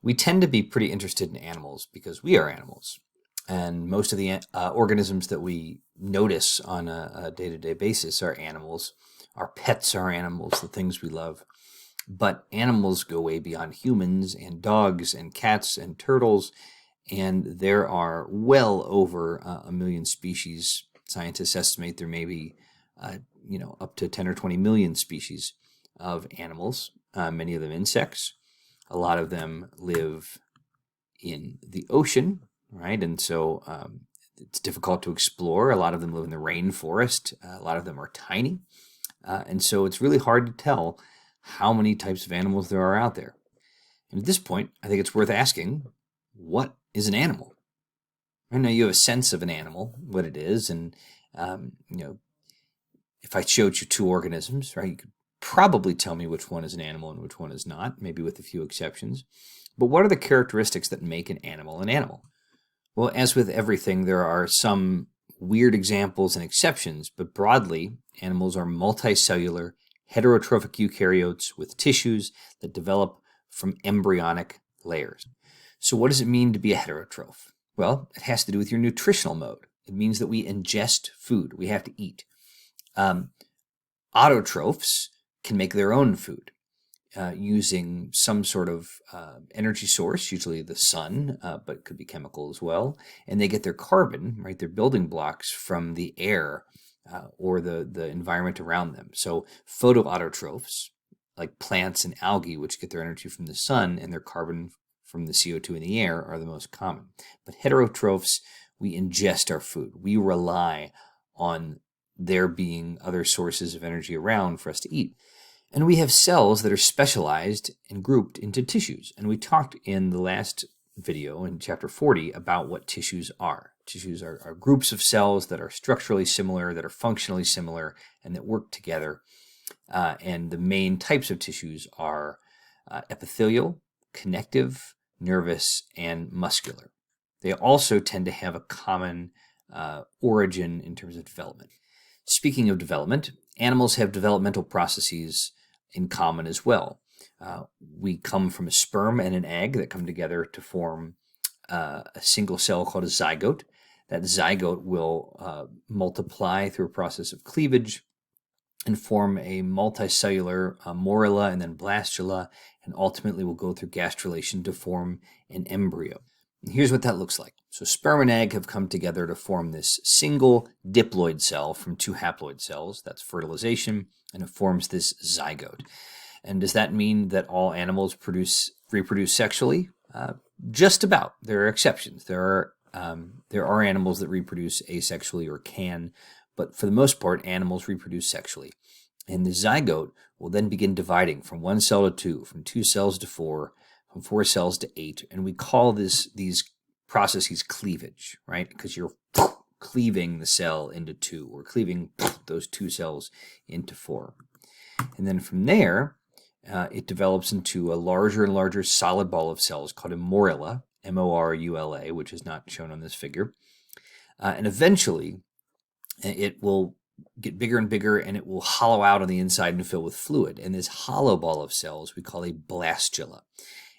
We tend to be pretty interested in animals because we are animals. And most of the organisms that we notice on a day-to-day basis are animals. Our pets are animals, the things we love. But animals go way beyond humans and dogs and cats and turtles. And there are well over a million species. Scientists estimate there may be, up to 10 or 20 million species of animals, many of them insects. A lot of them live in the ocean, right? And so it's difficult to explore. A lot of them live in the rainforest. A lot of them are tiny. And so it's really hard to tell how many types of animals there are out there. And at this point, I think it's worth asking, what is an animal? I know you have a sense of an animal, what it is, and if I showed you two organisms, right, you could probably tell me which one is an animal and which one is not, maybe with a few exceptions. But what are the characteristics that make an animal an animal? Well, as with everything, there are some weird examples and exceptions, but broadly, animals are multicellular, heterotrophic eukaryotes with tissues that develop from embryonic layers. So what does it mean to be a heterotroph? Well, it has to do with your nutritional mode. It means that we ingest food. We have to eat. Autotrophs can make their own food using some sort of energy source, usually the sun, but it could be chemical as well. And they get their carbon, right, their building blocks from the air or the environment around them. So photoautotrophs, like plants and algae, which get their energy from the sun and their carbon from the CO2 in the air, are the most common. But heterotrophs, we ingest our food. We rely on there being other sources of energy around for us to eat. And we have cells that are specialized and grouped into tissues. And we talked in the last video in chapter 40 about what tissues are. Tissues are groups of cells that are structurally similar, that are functionally similar, and that work together. And the main types of tissues are epithelial, connective, nervous, and muscular. They also tend to have a common origin in terms of development. Speaking of development, animals have developmental processes in common as well. We come from a sperm and an egg that come together to form a single cell called a zygote. That zygote will multiply through a process of cleavage and form a multicellular morula and then blastula, and ultimately will go through gastrulation to form an embryo. And here's what that looks like. So sperm and egg have come together to form this single diploid cell from two haploid cells. That's fertilization, and it forms this zygote. And does that mean that all animals reproduce sexually? Just about. There are exceptions. There are animals that reproduce asexually or can, but for the most part, animals reproduce sexually. And the zygote will then begin dividing from one cell to two, from two cells to four, from 4 cells to 8, and we call these processes cleavage, right? Because you're cleaving the cell into 2, or cleaving those 2 cells into 4. And then from there, it develops into a larger and larger solid ball of cells called a morula, M-O-R-U-L-A, which is not shown on this figure. And eventually, it will get bigger and bigger, and it will hollow out on the inside and fill with fluid. And this hollow ball of cells we call a blastula.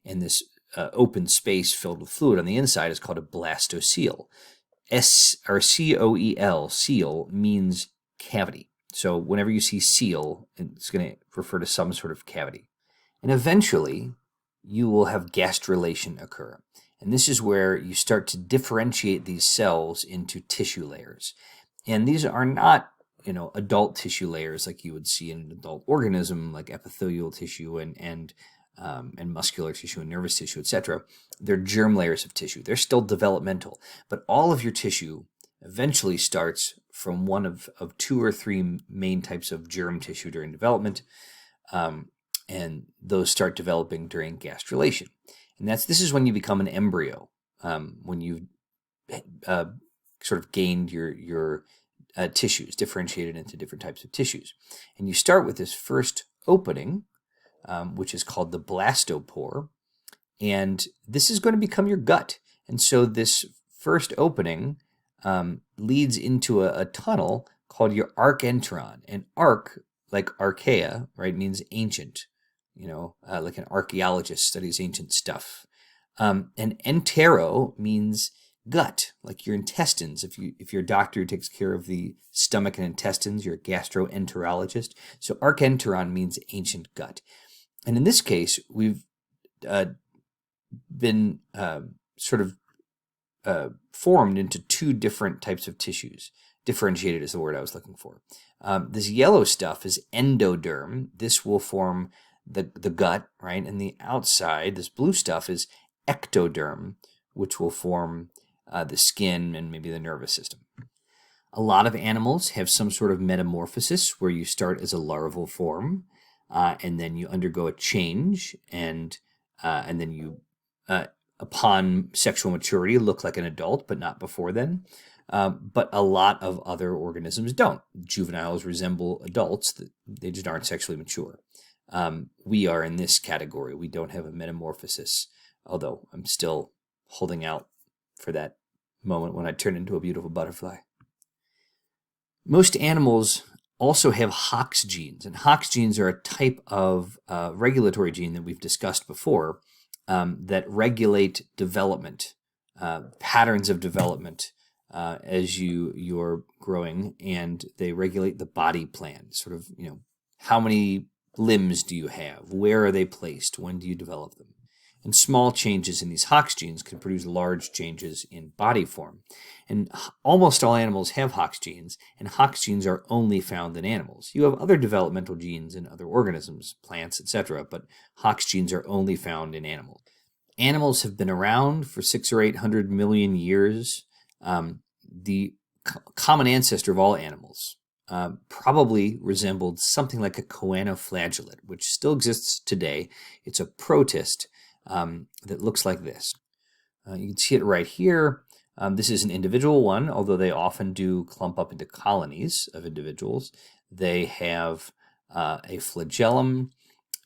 And this open space filled with fluid on the inside is called a blastocele. C-O-E-L, cele, means cavity. So whenever you see cele, it's going to refer to some sort of cavity. And eventually, you will have gastrulation occur. And this is where you start to differentiate these cells into tissue layers. And these are not, adult tissue layers like you would see in an adult organism, like epithelial tissue and muscular tissue and nervous tissue, etc. They're germ layers of tissue. They're still developmental, but all of your tissue eventually starts from one of 2 or 3 main types of germ tissue during development, and those start developing during gastrulation. And this is when you become an embryo, when you've sort of gained your tissues, differentiated into different types of tissues. And you start with this first opening, which is called the blastopore, and this is going to become your gut. And so this first opening leads into a tunnel called your archenteron. And arc, like archaea, right, means ancient. Like an archaeologist studies ancient stuff. And entero means gut, like your intestines. If you're a doctor who takes care of the stomach and intestines, you're a gastroenterologist. So archenteron means ancient gut. And in this case, we've been sort of formed into two different types of tissues. Differentiated is the word I was looking for. This yellow stuff is endoderm. This will form the gut, right? And the outside, this blue stuff, is ectoderm, which will form the skin and maybe the nervous system. A lot of animals have some sort of metamorphosis where you start as a larval form, and then you undergo a change, and then you, upon sexual maturity, look like an adult, but not before then. But a lot of other organisms don't. Juveniles resemble adults; they just aren't sexually mature. We are in this category. We don't have a metamorphosis, although I'm still holding out for that moment when I turn into a beautiful butterfly. Most animals also have Hox genes, and Hox genes are a type of regulatory gene that we've discussed before that regulate development, patterns of development as you're growing, and they regulate the body plan, sort of, how many limbs do you have? Where are they placed? When do you develop them? And small changes in these Hox genes can produce large changes in body form. And almost all animals have Hox genes, and Hox genes are only found in animals. You have other developmental genes in other organisms, plants, etc., but Hox genes are only found in animals. Animals have been around for 600 or 800 million years. The common ancestor of all animals probably resembled something like a choanoflagellate, which still exists today. It's a protist that looks like this. You can see it right here. This is an individual one, although they often do clump up into colonies of individuals. They have a flagellum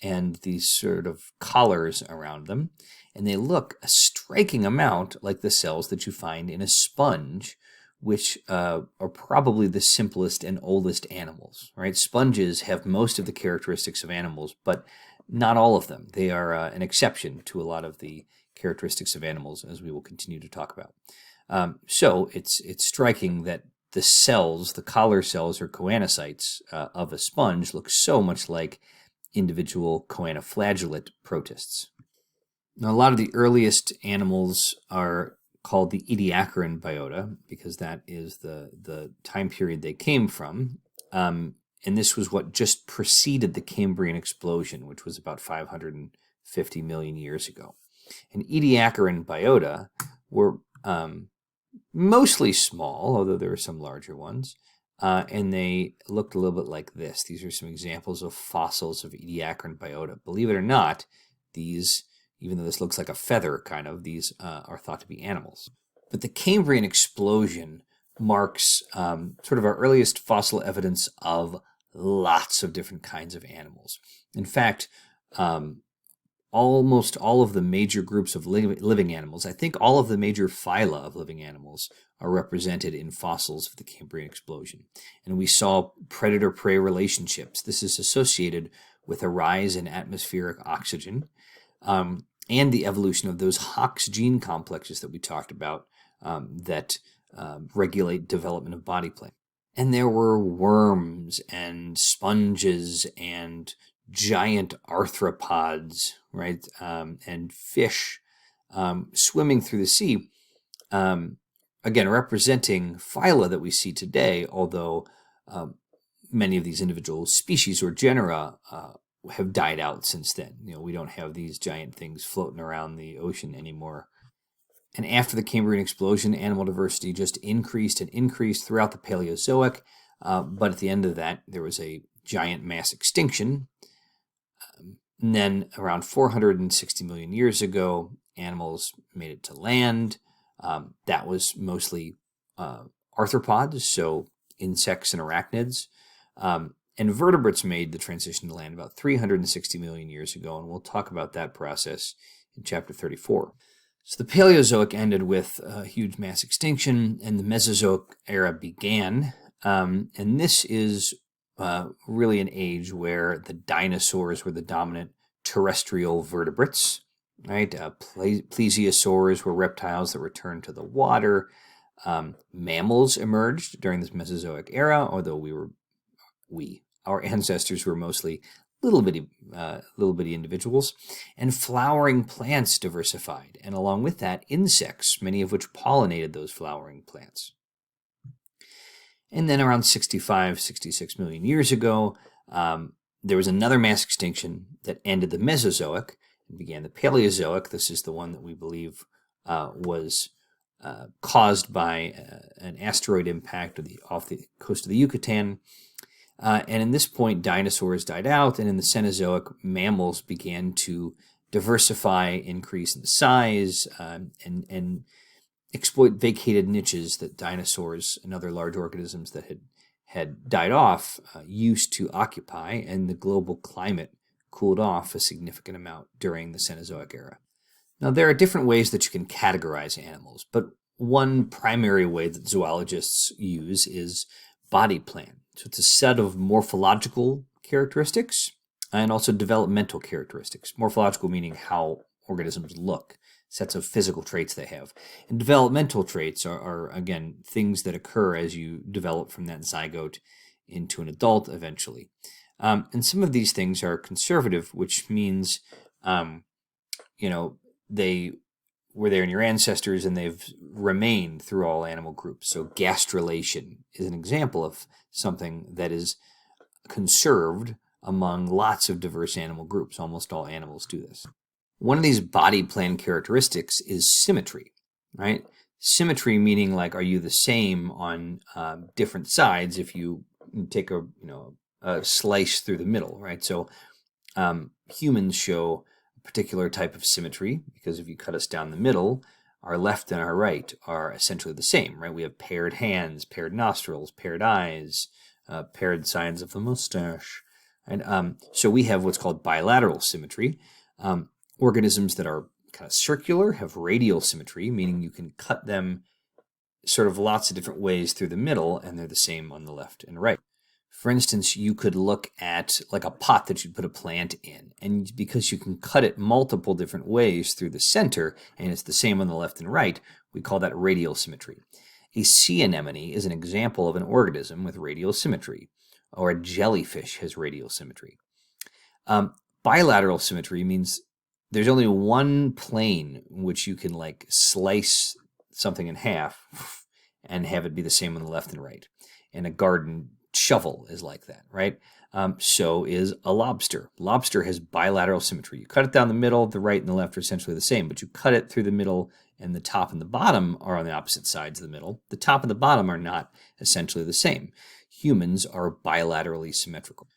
and these sort of collars around them, and they look a striking amount like the cells that you find in a sponge, which are probably the simplest and oldest animals, right? Sponges have most of the characteristics of animals, but not all of them. They are an exception to a lot of the characteristics of animals, as we will continue to talk about. So it's striking that the cells, the collar cells or choanocytes of a sponge look so much like individual choanoflagellate protists. Now, a lot of the earliest animals are called the Ediacaran biota because that is the time period they came from. And this was what just preceded the Cambrian explosion, which was about 550 million years ago. And Ediacaran biota were mostly small, although there were some larger ones, and they looked a little bit like this. These are some examples of fossils of Ediacaran biota. Believe it or not, these, even though this looks like a feather kind of, these are thought to be animals. But the Cambrian explosion marks sort of our earliest fossil evidence of lots of different kinds of animals. In fact, almost all of the major groups of living animals, I think all of the major phyla of living animals, are represented in fossils of the Cambrian explosion. And we saw predator-prey relationships. This is associated with a rise in atmospheric oxygen and the evolution of those Hox gene complexes that we talked about that regulate development of body plan. And there were worms and sponges and giant arthropods, right, and fish swimming through the sea, again, representing phyla that we see today, although many of these individual species or genera have died out since then. We don't have these giant things floating around the ocean anymore. And after the Cambrian explosion, animal diversity just increased and increased throughout the Paleozoic, but at the end of that, there was a giant mass extinction. And then around 460 million years ago, animals made it to land. That was mostly arthropods, so insects and arachnids. And vertebrates made the transition to land about 360 million years ago, and we'll talk about that process in chapter 34. So the Paleozoic ended with a huge mass extinction, and the Mesozoic era began. And this is really an age where the dinosaurs were the dominant terrestrial vertebrates, right? Plesiosaurs were reptiles that returned to the water. Mammals emerged during this Mesozoic era, although our ancestors were mostly little bitty individuals, and flowering plants diversified, and along with that, insects, many of which pollinated those flowering plants. And then around 66 million years ago, there was another mass extinction that ended the Mesozoic and began the Paleozoic. This is the one that we believe was caused by an asteroid impact off the coast of the Yucatan. And in this point, dinosaurs died out, and in the Cenozoic, mammals began to diversify, increase in size, and exploit vacated niches that dinosaurs and other large organisms that had died off used to occupy, and the global climate cooled off a significant amount during the Cenozoic era. Now, there are different ways that you can categorize animals, but one primary way that zoologists use is body plan. So it's a set of morphological characteristics and also developmental characteristics. Morphological meaning how organisms look, sets of physical traits they have. And developmental traits are again, things that occur as you develop from that zygote into an adult eventually. And some of these things are conservative, which means, they were there in your ancestors and they've remained through all animal groups. So gastrulation is an example of something that is conserved among lots of diverse animal groups. Almost all animals do this. One of these body plan characteristics is symmetry, right? Symmetry meaning like, are you the same on different sides if you take a slice through the middle, right? So humans show a particular type of symmetry because if you cut us down the middle, our left and our right are essentially the same, right? We have paired hands, paired nostrils, paired eyes, paired sides of the mustache. And so we have what's called bilateral symmetry. Organisms that are kind of circular have radial symmetry, meaning you can cut them sort of lots of different ways through the middle, and they're the same on the left and right. For instance, you could look at like a pot that you'd put a plant in, and because you can cut it multiple different ways through the center, and it's the same on the left and right, we call that radial symmetry. A sea anemone is an example of an organism with radial symmetry, or a jellyfish has radial symmetry. Bilateral symmetry means there's only one plane in which you can like slice something in half and have it be the same on the left and right. And a garden shovel is like that, right? So is a lobster. Lobster has bilateral symmetry. You cut it down the middle, the right and the left are essentially the same, but you cut it through the middle and the top and the bottom are on the opposite sides of the middle. The top and the bottom are not essentially the same. Humans are bilaterally symmetrical.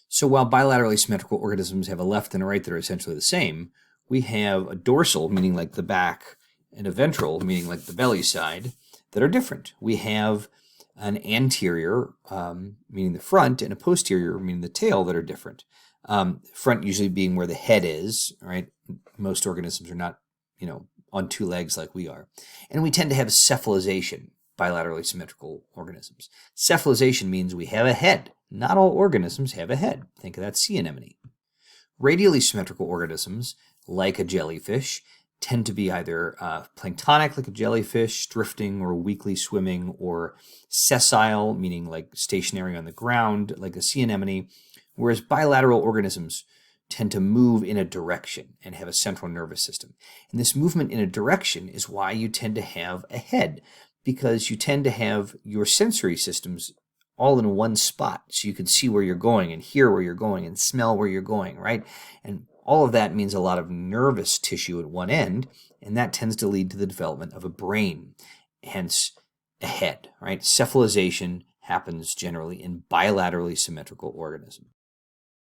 So while bilaterally symmetrical organisms have a left and a right that are essentially the same, we have a dorsal, meaning like the back, and a ventral, meaning like the belly side, that are different. We have an anterior, meaning the front, and a posterior, meaning the tail, that are different. Front usually being where the head is, right? Most organisms are not, on two legs like we are. And we tend to have cephalization, bilaterally symmetrical organisms. Cephalization means we have a head. Not all organisms have a head. Think of that sea anemone. Radially symmetrical organisms, like a jellyfish, tend to be either planktonic, like a jellyfish, drifting or weakly swimming, or sessile, meaning like stationary on the ground, like a sea anemone, whereas bilateral organisms tend to move in a direction and have a central nervous system. And this movement in a direction is why you tend to have a head, because you tend to have your sensory systems all in one spot, so you can see where you're going and hear where you're going and smell where you're going, right? And all of that means a lot of nervous tissue at one end, and that tends to lead to the development of a brain, hence a head, right? Cephalization happens generally in bilaterally symmetrical organisms.